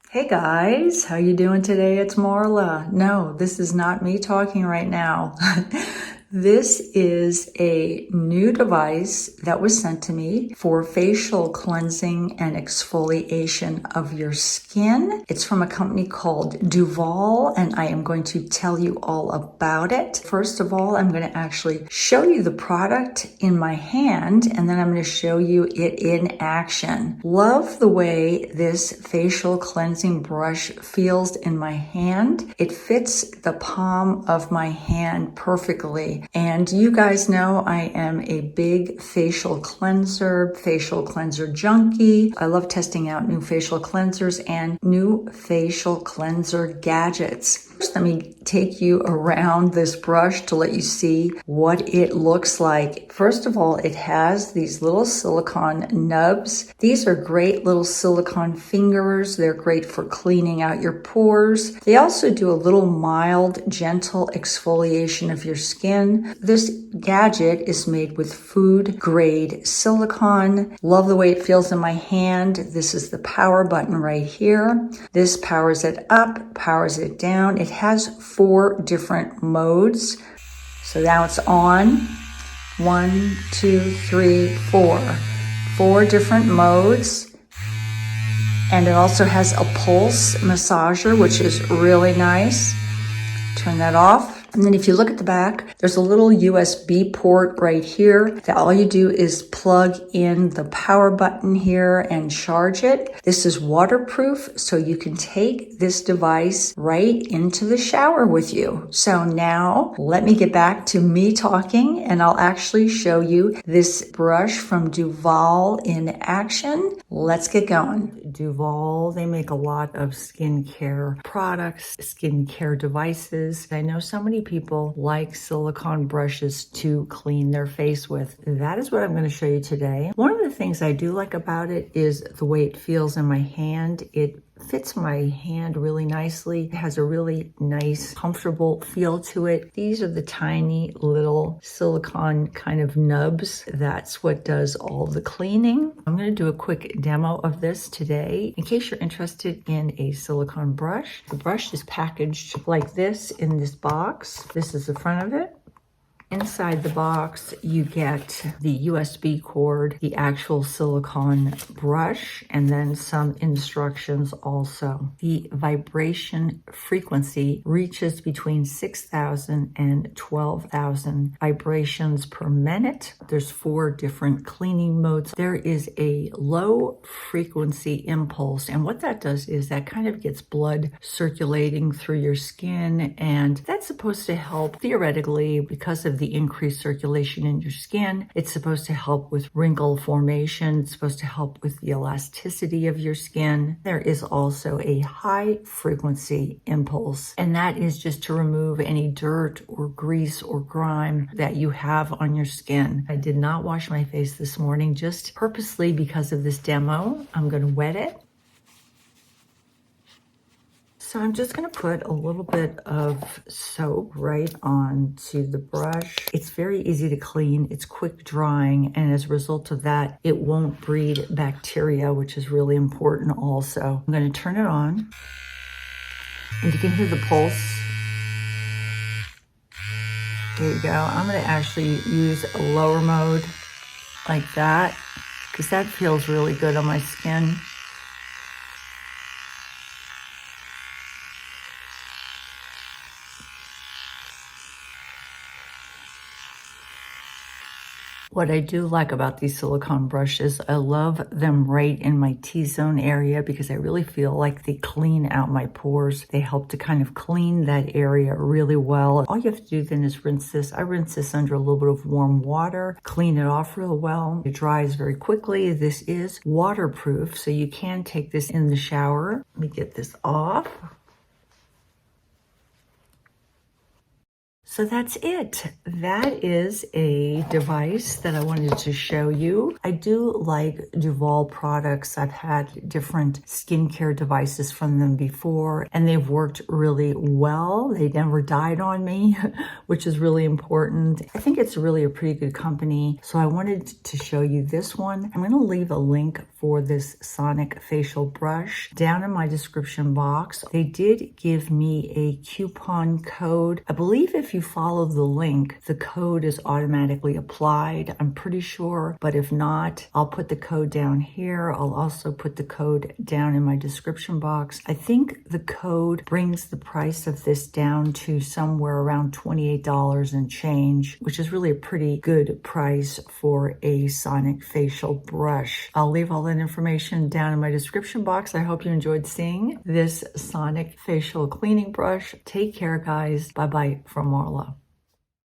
Hey guys, how you doing today? It's Marla. No, this is not me talking right now. This is a new device that was sent to me for facial cleansing and exfoliation of your skin. It's from a company called Duvolle, and I am going to tell you all about it. First of all, I'm going to actually show you the product in my hand, and then I'm going to show you it in action. Love the way this facial cleansing brush feels in my hand. It fits the palm of my hand perfectly. And you guys know I am a big facial cleanser junkie. I love testing out new facial cleansers and new facial cleanser gadgets. First, let me take you around this brush to let you see what it looks like. First of all, it has these little silicone nubs. These are great little silicone fingers. They're great for cleaning out your pores. They also do a little mild, gentle exfoliation of your skin. This gadget is made with food grade silicone. Love the way it feels in my hand. This is the power button right here. This powers it up, powers it down. It has 4 different modes. So now it's on. 1, 2, 3, 4. 4 different modes. And it also has a pulse massager, which is really nice. Turn that off. And then if you look at the back, there's a little USB port right here that all you do is plug in the power button here and charge it. This is waterproof, so you can take this device right into the shower with you. So now let me get back to me talking, and I'll actually show you this brush from Duvolle in action. Let's get going. Duvolle, they make a lot of skincare products, skincare devices. I know so many people like silicone brushes to clean their face with. That is what I'm going to show you today. One of the things I do like about it is the way it feels in my hand. It fits my hand really nicely. It has a really nice, comfortable feel to it. These are the tiny little silicone kind of nubs. That's what does all the cleaning. I'm going to do a quick demo of this today. In case you're interested in a silicone brush, the brush is packaged like this in this box. This is the front of it. Inside the box, you get the USB cord, the actual silicone brush, and then some instructions also. The vibration frequency reaches between 6,000 and 12,000 vibrations per minute. There's 4 different cleaning modes. There is a low frequency impulse, and what that does is that kind of gets blood circulating through your skin, and that's supposed to help theoretically because of the increased circulation in your skin. It's supposed to help with wrinkle formation. It's supposed to help with the elasticity of your skin. There is also a high frequency impulse, and that is just to remove any dirt or grease or grime that you have on your skin. I did not wash my face this morning just purposely because of this demo. I'm going to wet it. So I'm just going to put a little bit of soap right onto the brush. It's very easy to clean. It's quick drying. And as a result of that, it won't breed bacteria, which is really important also. I'm going to turn it on. And you can hear the pulse. There you go. I'm going to actually use a lower mode like that because that feels really good on my skin. What I do like about these silicone brushes, I love them right in my T-zone area because I really feel like they clean out my pores. They help to kind of clean that area really well. All you have to do then is rinse this. I rinse this under a little bit of warm water, clean it off real well. It dries very quickly. This is waterproof, so you can take this in the shower. Let me get this off. So that's it. That is a device that I wanted to show you. I do like Duvolle products. I've had different skincare devices from them before, and they've worked really well. They never died on me, which is really important. I think it's really a pretty good company. So I wanted to show you this one. I'm going to leave a link for this Sonic facial brush down in my description box. They did give me a coupon code. I believe if you follow the link, the code is automatically applied. I'm pretty sure, but if not, I'll put the code down here. I'll also put the code down in my description box. I think the code brings the price of this down to somewhere around $28 and change, which is really a pretty good price for a Sonic facial brush. I'll leave all that information down in my description box. I hope you enjoyed seeing this Sonic facial cleaning brush. Take care, guys. Bye-bye from Marla.